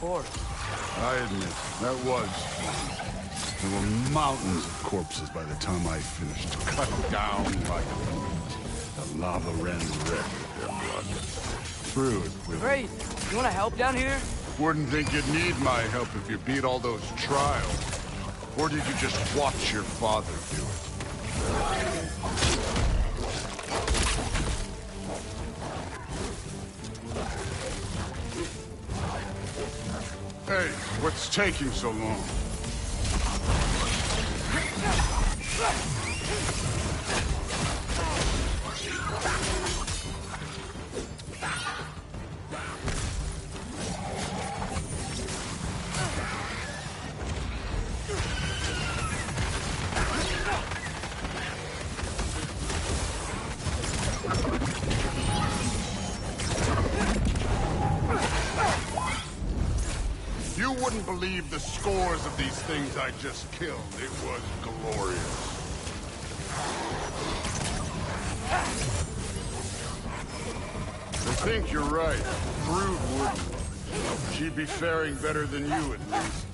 course. I admit, that was fun. There were mountains of corpses by the time I finished, cut down like meat. The lava ran red with their blood. Brewed with... Great. You want to help down here? Wouldn't think you'd need my help if you beat all those trials. Or did you just watch your father do it? Hey, what's taking so long? You wouldn't believe the scores of these things I just killed. It was glorious. I think you're right. Brood wouldn't. She'd be faring better than you, at least.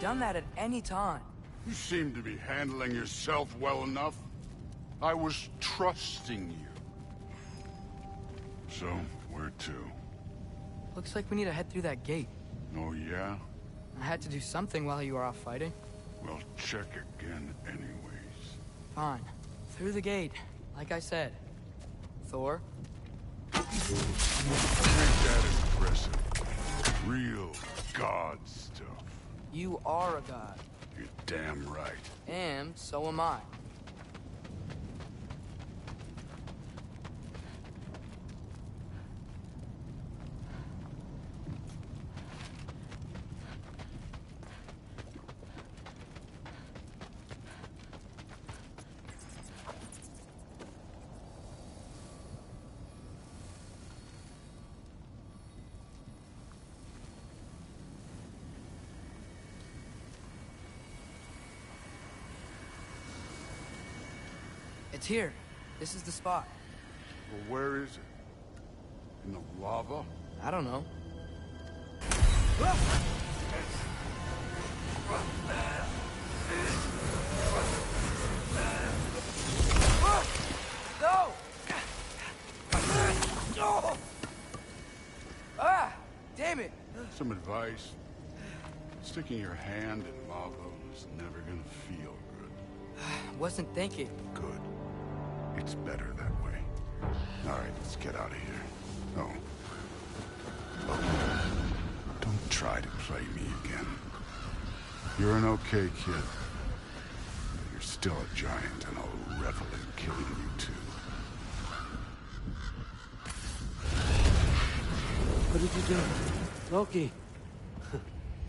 Done that at any time. You seem to be handling yourself well enough. I was trusting you. So, where to? Looks like we need to head through that gate. Oh, yeah? I had to do something while you were off fighting. Well, check again anyways. Fine. Through the gate, like I said. Thor? Ain't that impressive? Real god stuff. You are a god. You're damn right. And so am I. It's here. This is the spot. Well, where is it? In the lava? I don't know. No! Ah! Damn it! Some advice. Sticking your hand in lava is never gonna feel good. Wasn't thinking. Good. It's better that way. All right, let's get out of here. Oh. Look, don't try to play me again. You're an okay kid. But you're still a giant, and I'll revel in killing you too. What did you do? Loki.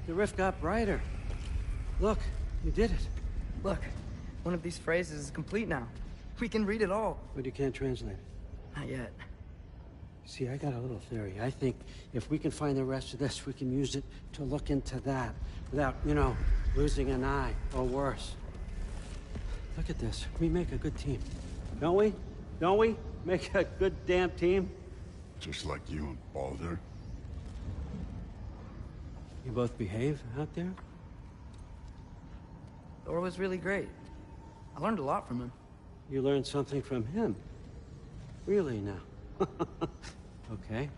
The rift got brighter. Look, you did it. Look, one of these phrases is complete now. We can read it all. But you can't translate it. Not yet. See, I got a little theory. I think if we can find the rest of this, we can use it to look into that without, you know, losing an eye or worse. Look at this. We make a good team. Don't we? Don't we? Make a good damn team? Just like you and Baldur. You both behave out there? Thor was really great. I learned a lot from him. You learned something from him? Really now? Okay.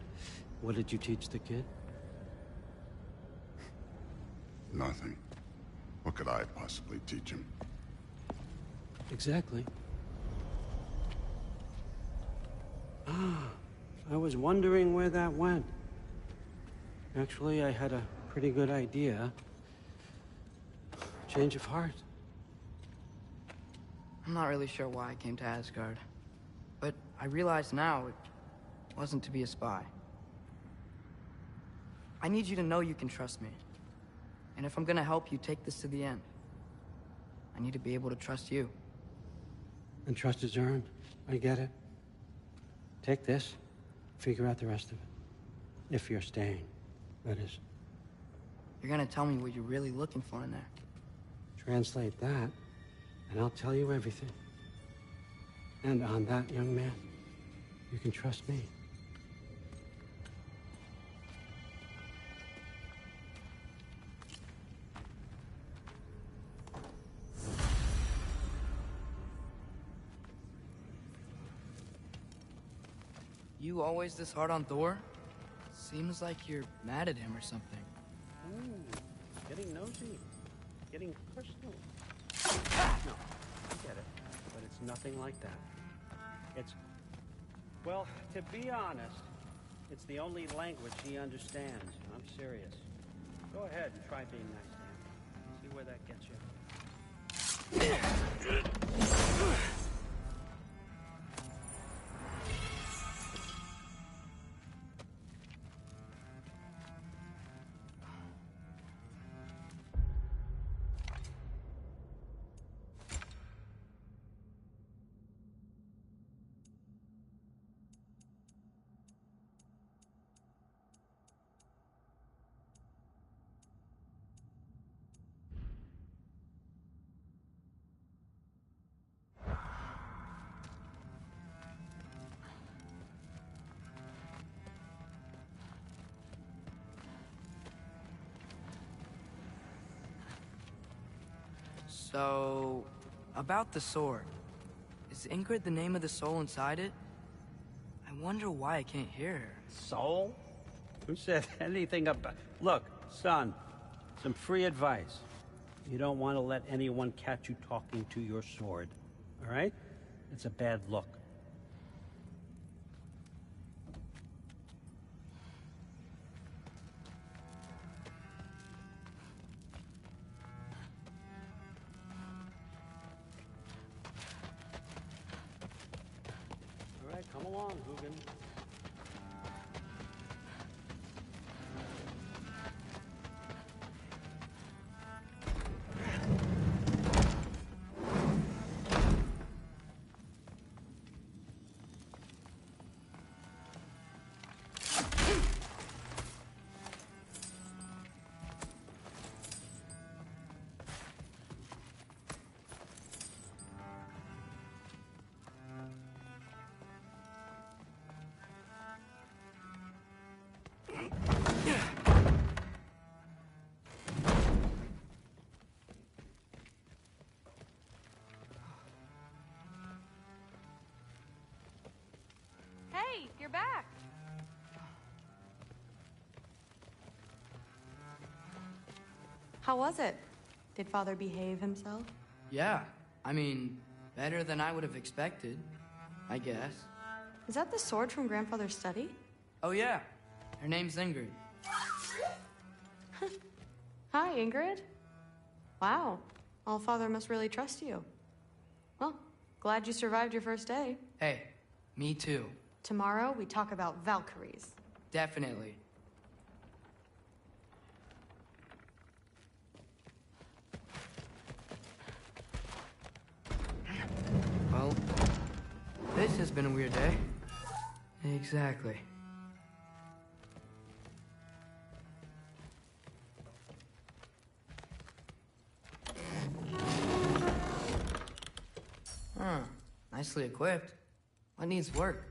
What did you teach the kid? Nothing. What could I possibly teach him? Exactly. I was wondering where that went. Actually, I had a pretty good idea. Change of heart. I'm not really sure why I came to Asgard. But I realize now it wasn't to be a spy. I need you to know you can trust me. And if I'm gonna help you take this to the end, I need to be able to trust you. And trust is earned. I get it. Take this. Figure out the rest of it. If you're staying, that is. You're gonna tell me what you're really looking for in there. Translate that, and I'll tell you everything. And on that, young man, you can trust me. You always this hard on Thor? Seems like you're mad at him or something. Ooh, getting nosy. Getting personal. No, I get it. But it's nothing like that. It's... Well, to be honest, it's the only language he understands. I'm serious. Go ahead and try being nice to him. See where that gets you. So, about the sword. Is Ingrid the name of the soul inside it? I wonder why I can't hear her. Soul? Who said anything about... Look, son, some free advice. You don't want to let anyone catch you talking to your sword, all right? It's a bad look. All right, come along, Hugin. Hey, you're back. How was it? Did Father behave himself? Yeah, I mean, better than I would have expected, I guess. Is that the sword from Grandfather's study? Oh yeah, her name's Ingrid. Hi, Ingrid. Wow, Allfather must really trust you. Well, glad you survived your first day. Hey, me too. Tomorrow, we talk about Valkyries. Definitely. Well, this has been a weird day. Exactly. Nicely equipped. What needs work?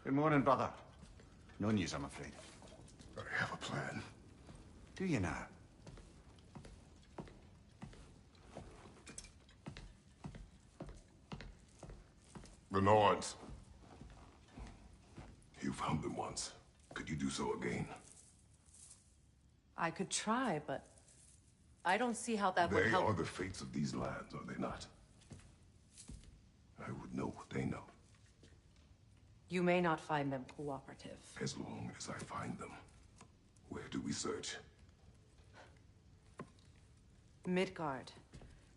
Good morning, brother. No news, I'm afraid. I have a plan. Do you now? The Norns. You found them once. Could you do so again? I could try, but I don't see how that would They help. are the fates of these lands, are they not? I would know what they know. You may not find them cooperative. As long as I find them. Where do we search? Midgard.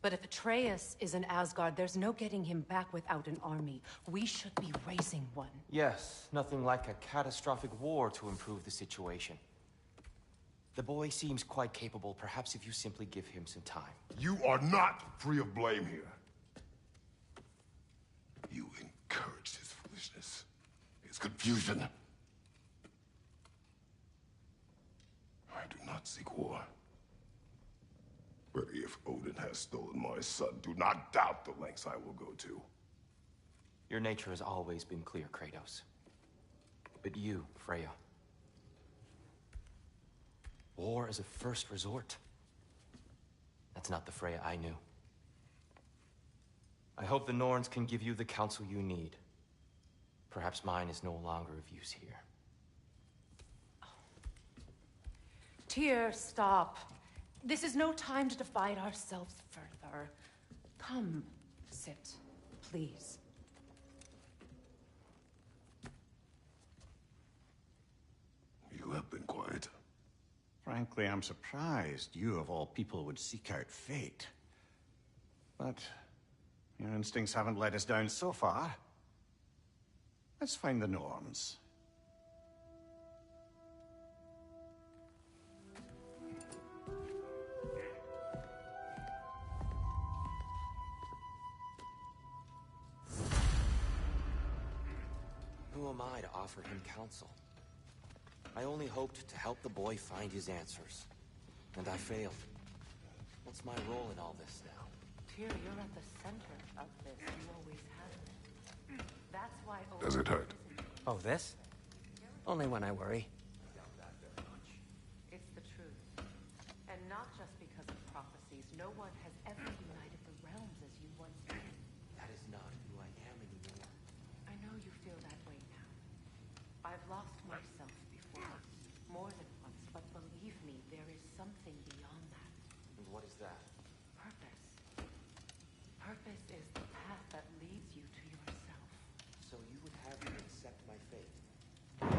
But if Atreus is in Asgard, there's no getting him back without an army. We should be raising one. Yes, nothing like a catastrophic war to improve the situation. The boy seems quite capable. Perhaps if you simply give him some time. You are not free of blame here. You encouraged his foolishness, his confusion. I do not seek war. But if Odin has stolen my son, do not doubt the lengths I will go to. Your nature has always been clear, Kratos. But you, Freya. War is a first resort. That's not the Freya I knew. I hope the Norns can give you the counsel you need. Perhaps mine is no longer of use here. Tyr, stop. This is no time to divide ourselves further. Come, sit, please. You have been quiet. Frankly, I'm surprised you, of all people, would seek out fate. But your instincts haven't let us down so far. Let's find the Norns. Who am I to offer him counsel? I only hoped to help the boy find his answers. And I failed. What's my role in all this now? Tyr, you're at the center of this. You always have been. That's why Does it hurt? Oh, this? Only when I worry. It's the truth. And not just because of prophecies. No one has ever united the realms as you once did. That is not who I am anymore. I know you feel that way now. I've lost myself before. More than once, but believe me, there is something beyond that. And what is that? Purpose. fate.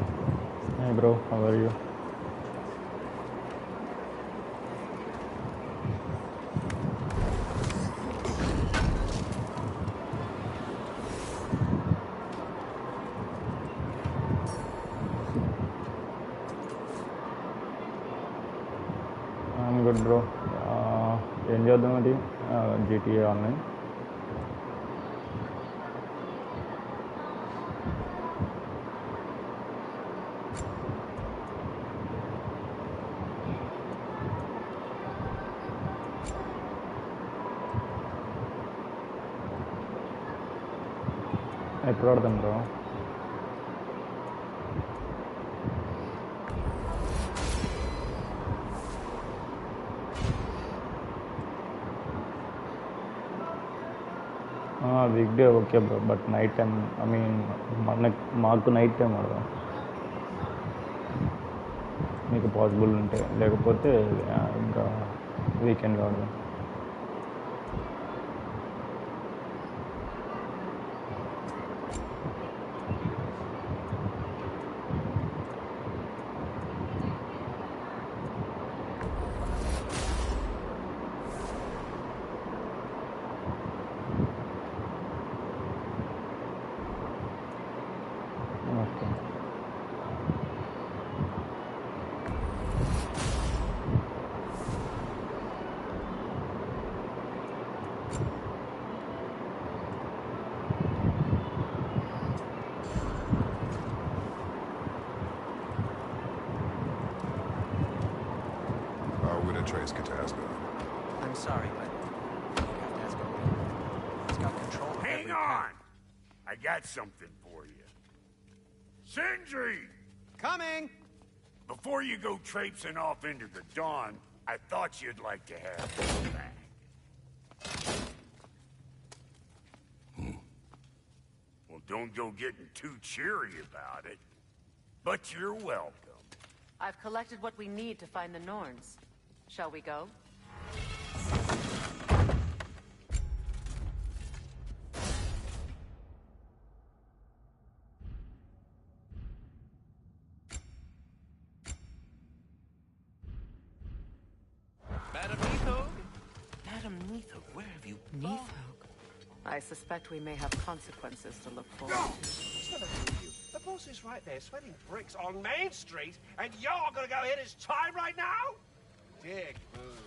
Hey bro, how are you? I'm good bro. ఏం చేద్దాం అది GTA online ఎప్పుడు ఆడదాం bro week day okay bro but night time I mean మాకు night time ఆడదాం మీకు possible ఉంటే లేకపోతే ఇంకా వీకెండ్లో ఆడదాం okay How would a trace get to Asgard? I'm sorry, but you have to ask him. He's got control of Hang every on! path. I got something for you. Sindri! Coming! Before you go traipsing off into the dawn, I thought you'd like to have this back. Well, don't go getting too cheery about it. But you're welcome. I've collected what we need to find the Norns. Shall we go? Madam Neathog? Madam Neathog, where have you gone? I suspect we may have consequences to look forward No! to. What's gonna do you? The boss is right there sweating bricks on Main Street, and you're gonna go hit his time right now? Dick move.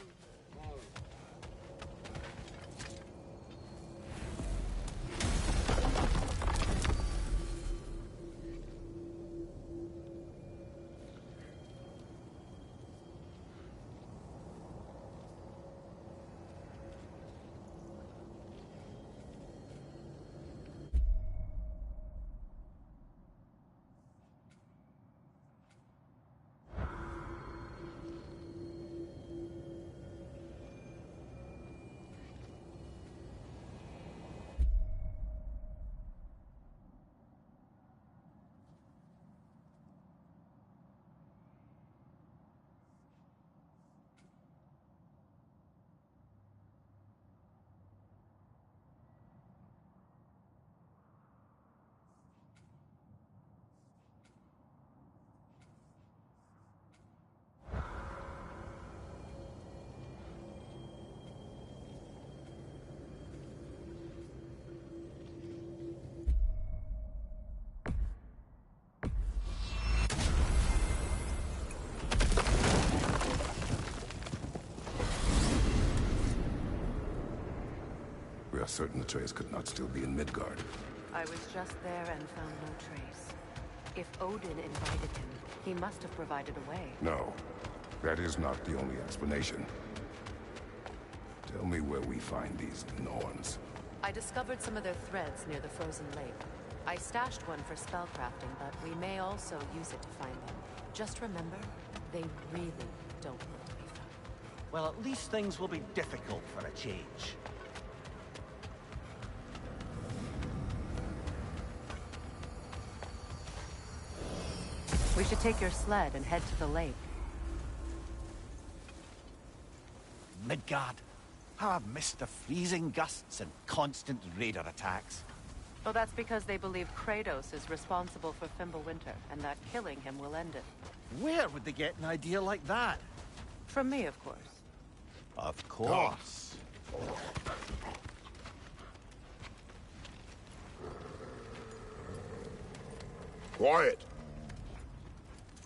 We are certain the trace could not still be in Midgard. I was just there and found no trace. If Odin invited him, he must have provided a way. No, that is not the only explanation. Tell me where we find these Norns. I discovered some of their threads near the frozen lake. I stashed one for spellcrafting, but we may also use it to find them. Just remember, they really don't want to be found. Well, at least things will be difficult for a change. We should take your sled and head to the lake. Midgard. How I've missed the freezing gusts and constant raider attacks. Well, that's because they believe Kratos is responsible for Fimbulwinter, and that killing him will end it. Where would they get an idea like that? From me, of course. Of course. Quiet.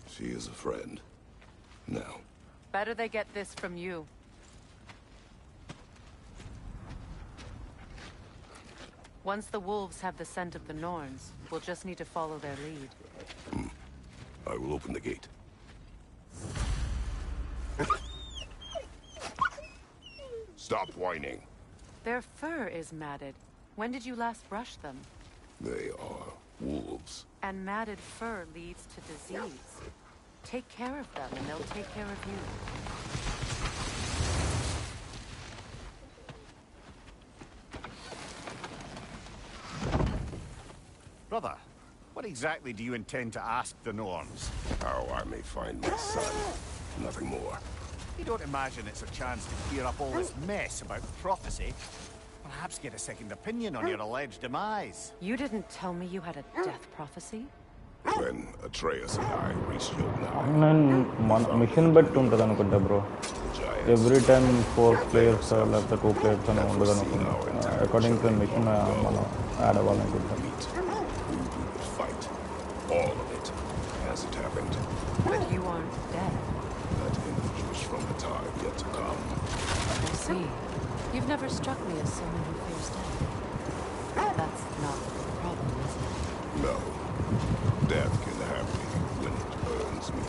She is a friend. Now. Better they get this from you. Once the wolves have the scent of the Norns, we'll just need to follow their lead. I will open the gate. Stop whining. Their fur is matted. When did you last brush them? They are wolves. And matted fur leads to disease. Take care of them, and they'll take care of you. Brother, what exactly do you intend to ask the Norns? How I may find my son. Nothing more. You don't imagine it's a chance to clear up all this mess about prophecy? Perhaps get a second opinion on your alleged demise. You didn't tell me you had a death prophecy? When Atreus and I reached Jotunheim, నేను machine బట్టి ఉంటుంది అనుకుంటా bro every time 4 players లేకపోతే 2 players అని ఉండదు అనుకుంటా according to machine మనం add అవ్వాలనుకుంటాం all of it, as it happened. But you aren't dead. That image was from the time yet to come. I see. You've never struck me as someone who fears death. That's not the problem, is it? No. Death can have me when it burns me.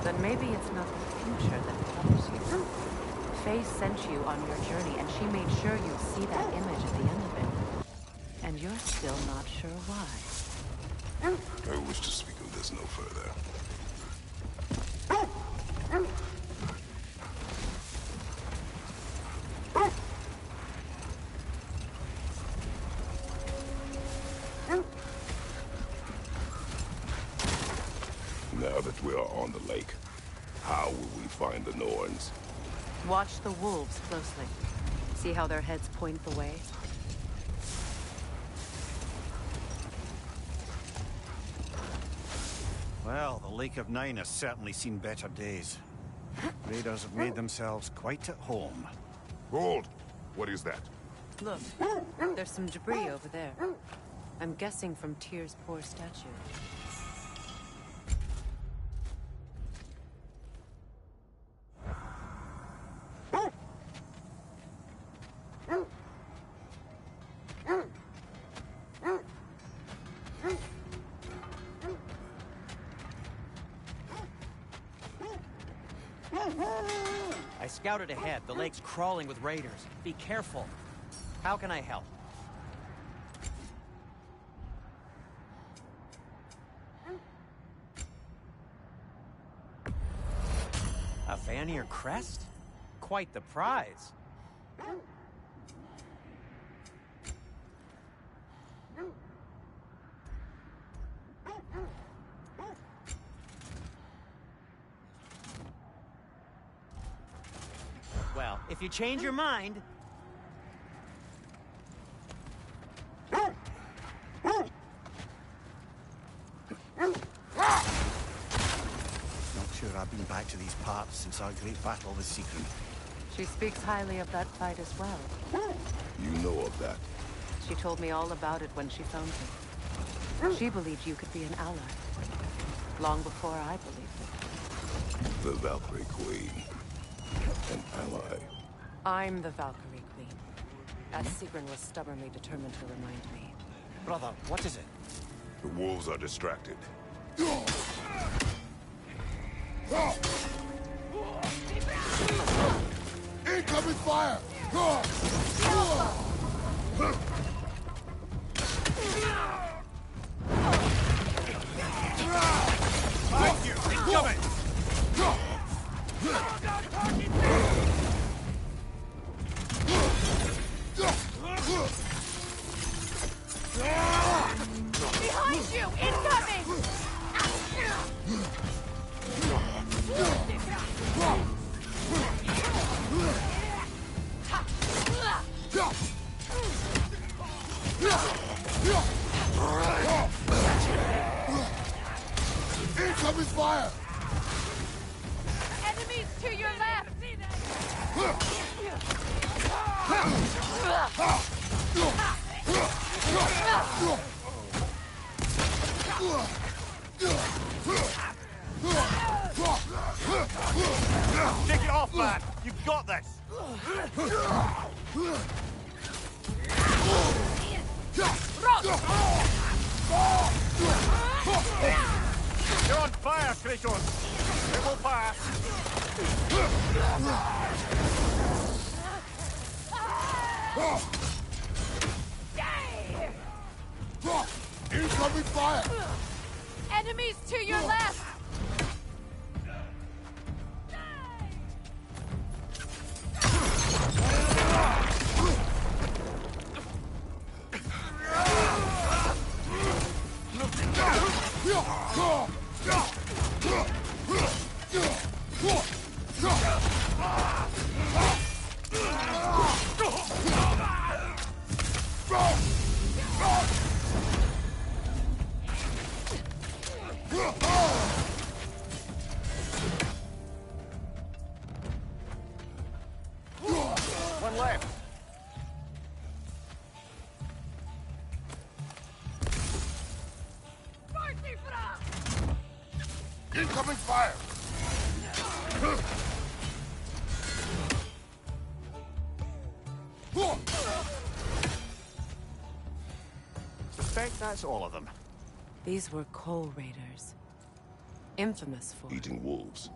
Then maybe it's not the future that bothers you. Faye sent you on your journey, and she made sure you'd see that image at the end of it. And you're still not sure why. I wish to speak of this no further. Now that we are on the lake, how will we find the Norns? Watch the wolves closely. See how their heads point the way? Well, the Lake of Nine has certainly seen better days. Raiders have made themselves quite at home. Hold! What is that? Look, there's some debris over there. I'm guessing from Tyr's poor statue. I scouted ahead. The lake's crawling with raiders. Be careful. How can I help? A Vanir crest? Quite the prize. Well, if you change your mind... Not sure I've been back to these parts since our great battle with Sigrun. She speaks highly of that fight as well. You know of that. She told me all about it when she found you. She believed you could be an ally. Long before I believed it. The Valkyrie Queen. An ally. I'm the Valkyrie Queen. As Sigrun was stubbornly determined to remind me. Brother, what is it? The wolves are distracted. Incoming fire! Behind you! Incoming! Behind you! Incoming! fire! Enemies to your left! Take it off, man! You've got this! You're on fire, Kratos! It will pass! Incoming fire! Enemies to your left! One left. Incoming fire! Suspect that's all of them. These were coal raiders. Infamous for... Eating wolves.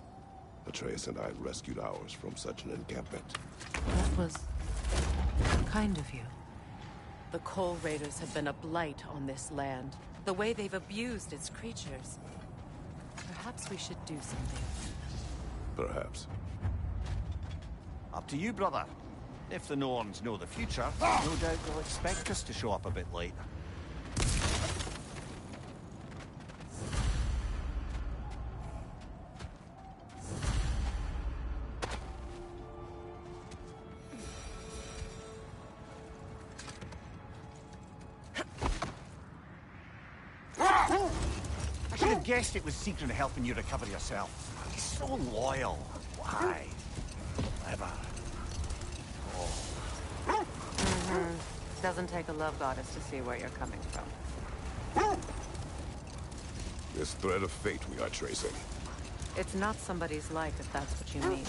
Atreus and I rescued ours from such an encampment. That was... kind of you. The coal raiders have been a blight on this land. The way they've abused its creatures. Perhaps we should do something. Perhaps. Up to you, brother. If the Norns know the future, no doubt they'll expect us to show up a bit late. I should have guessed it was Sigrun helping you recover yourself. He's so loyal. Why? Clever. Doesn't take a love goddess to see where you're coming from. This thread of fate we are tracing. It's not somebody's life, if that's what you mean.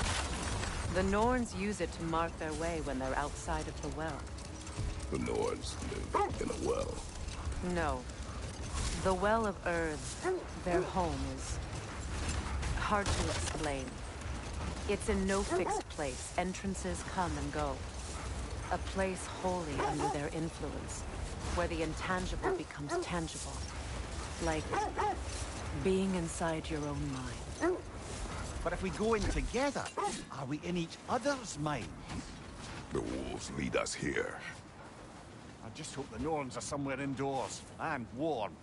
The Norns use it to mark their way when they're outside of the well. The Norns live in a well. No. The Well of Earth, their home, is hard to explain. It's in no fixed place. Entrances come and go. A place wholly under their influence, where the intangible becomes tangible. Like being inside your own mind. But if we go in together, are we in each other's mind? The wolves lead us here. I just hope the Norns are somewhere indoors and warm.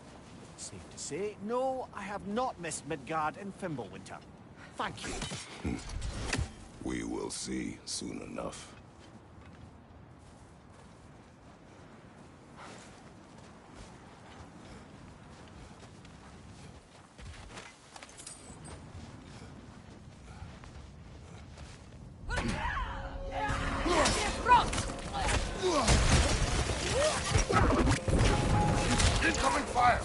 Safe to say, no, I have not missed Midgard in Fimbulwinter. Thank you. We will see soon enough. Incoming fire!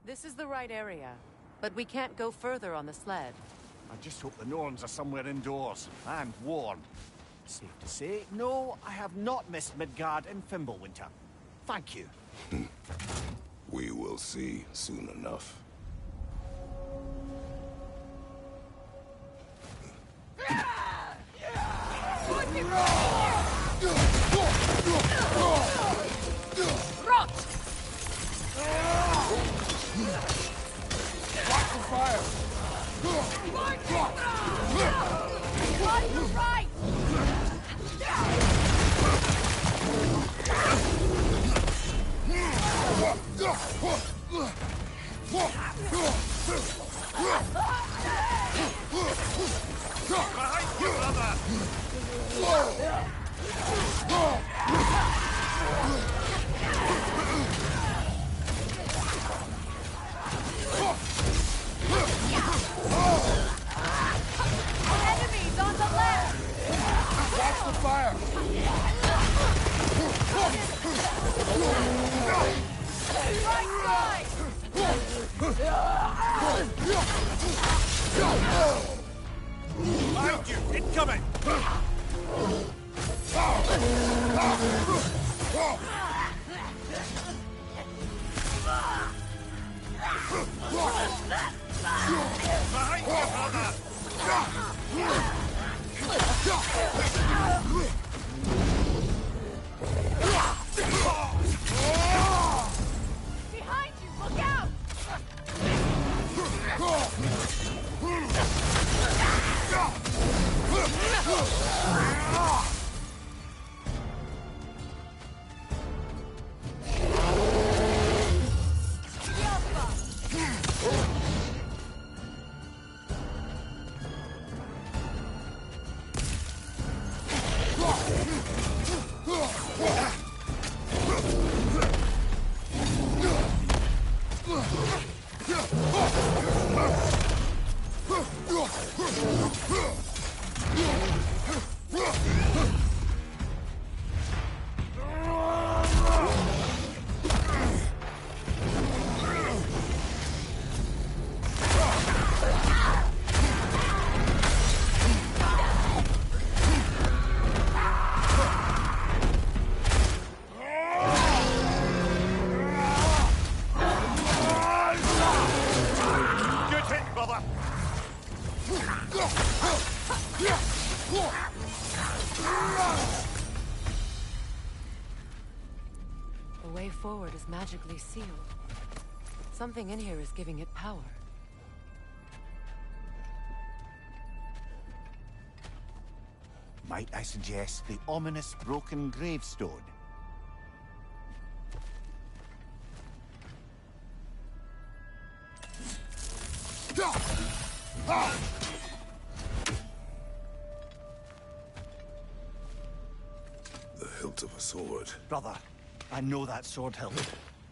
This is the right area, but we can't go further on the sled. I just hope the Norns are somewhere indoors, and warm. Safe to say, no, I have not missed Midgard in Fimbulwinter. Thank you. We will see soon enough. Watch the fire! Right! Behind you, brother! Enemies on the left! Watch the fire! Right side! Behind you! Incoming! Behind you, brother! Behind you! Look out! Good hit, brother! The way forward is magically sealed. Something in here is giving it power. Might I suggest the ominous broken gravestone? The hilt of a sword. Brother, I know that sword hilt.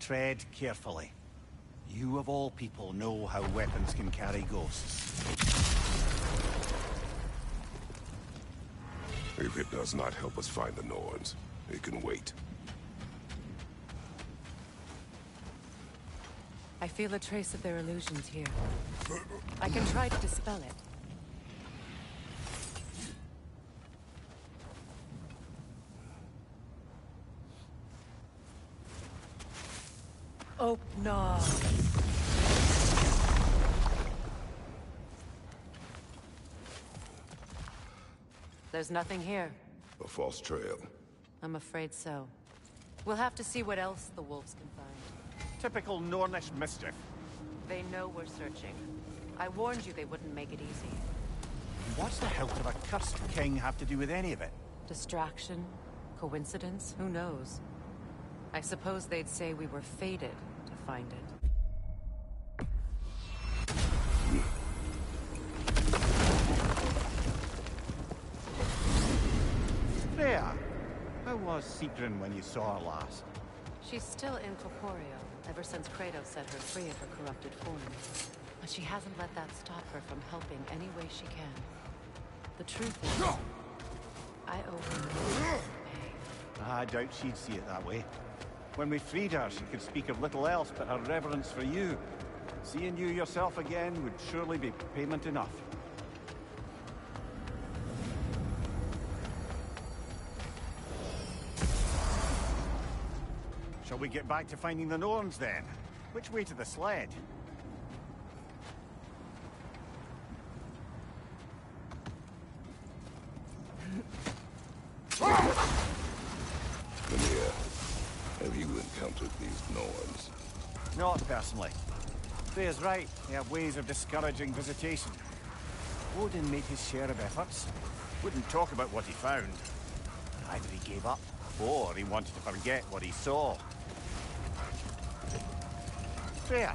Tread carefully. You of all people know how weapons can carry ghosts. If it does not help us find the Norns, it can wait. I feel a trace of their illusions here. I can try to dispel it. Oh, no. There's nothing here. A false trail. I'm afraid so. We'll have to see what else the wolves can find. Typical Nornish mischief. They know we're searching. I warned you they wouldn't make it easy. What's the hilt of a cursed king have to do with any of it? Distraction? Coincidence? Who knows? I suppose they'd say we were fated to find it. Freya, how was Sigrun when you saw her last? She's still incorporeal, ever since Kratos set her free of her corrupted form. But she hasn't let that stop her from helping any way she can. The truth is, I owe her pay. I doubt she'd see it that way. When we freed her, she could speak of little else but her reverence for you. Seeing you yourself again would surely be payment enough. Shall we get back to finding the Norns then? Which way to the sled? Mimir, have you encountered these Norns? Not personally. Freya's right. They have ways of discouraging visitation. Odin made his share of efforts. Wouldn't talk about what he found. Either he gave up, or he wanted to forget what he saw. Freya,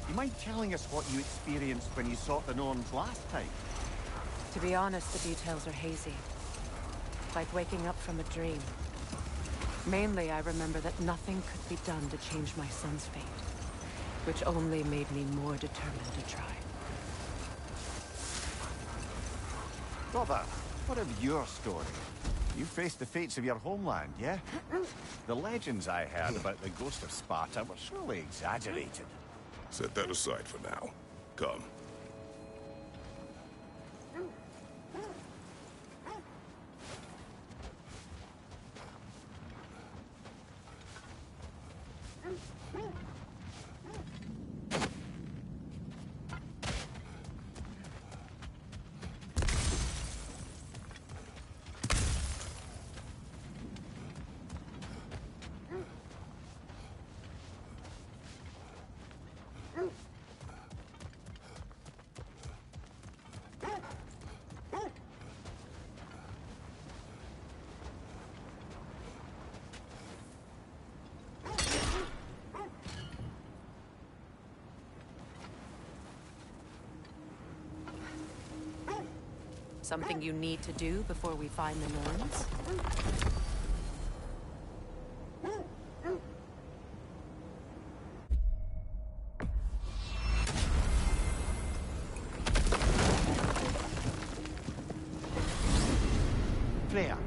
you mind telling us what you experienced when you sought the Norns last time? To be honest, the details are hazy. Like waking up from a dream. Mainly, I remember that nothing could be done to change my son's fate, which only made me more determined to try. Brother, what of your story? You faced the fates of your homeland, yeah? The legends I heard about the ghost of Sparta were surely exaggerated. Set that aside for now. Come. Something you need to do before we find the Norns? Freya,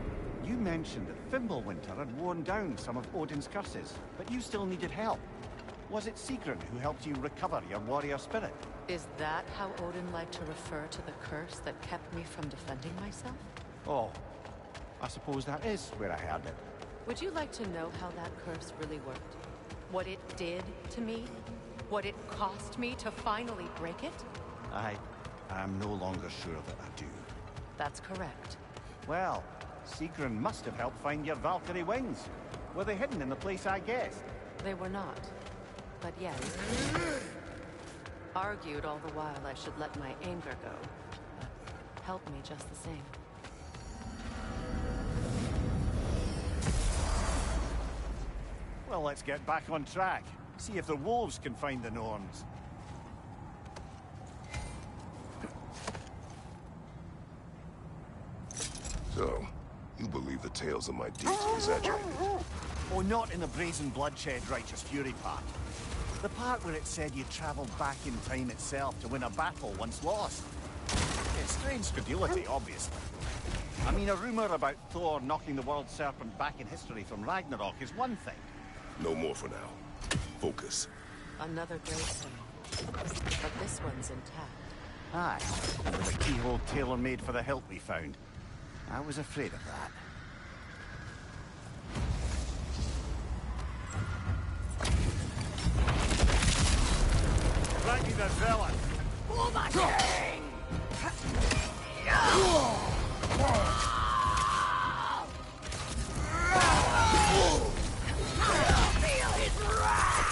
you mentioned that Fimbulwinter had worn down some of Odin's curses, but you still needed help. Was it Sigrun who helped you recover your warrior spirit? Is that how Odin liked to refer to the curse that kept me from defending myself? Oh, I suppose that is where I heard it. Would you like to know how that curse really worked? What it did to me? What it cost me to finally break it? I'm no longer sure that I do. That's correct. Well, Sigrun must have helped find your Valkyrie wings. Were they hidden in the place I guessed? They were not. But yes. Argued all the while I should let my anger go. But helped me just the same. Well, let's get back on track. See if the wolves can find the Norns. So, you believe the tales of my deeds are exaggerated? Oh, not in the brazen bloodshed righteous fury part. The part where it said you traveled back in time itself to win a battle once lost. It's strange credulity, obviously. I mean, a rumor about Thor knocking the world serpent back in history from Ragnarok is one thing. No more for now. Focus. Another gravestone. But this one's intact. Aye, and with a keyhole tailor-made for the hilt we found. I was afraid of that. Raggy the Zealot! Feel his wrath!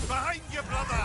Behind you, brother!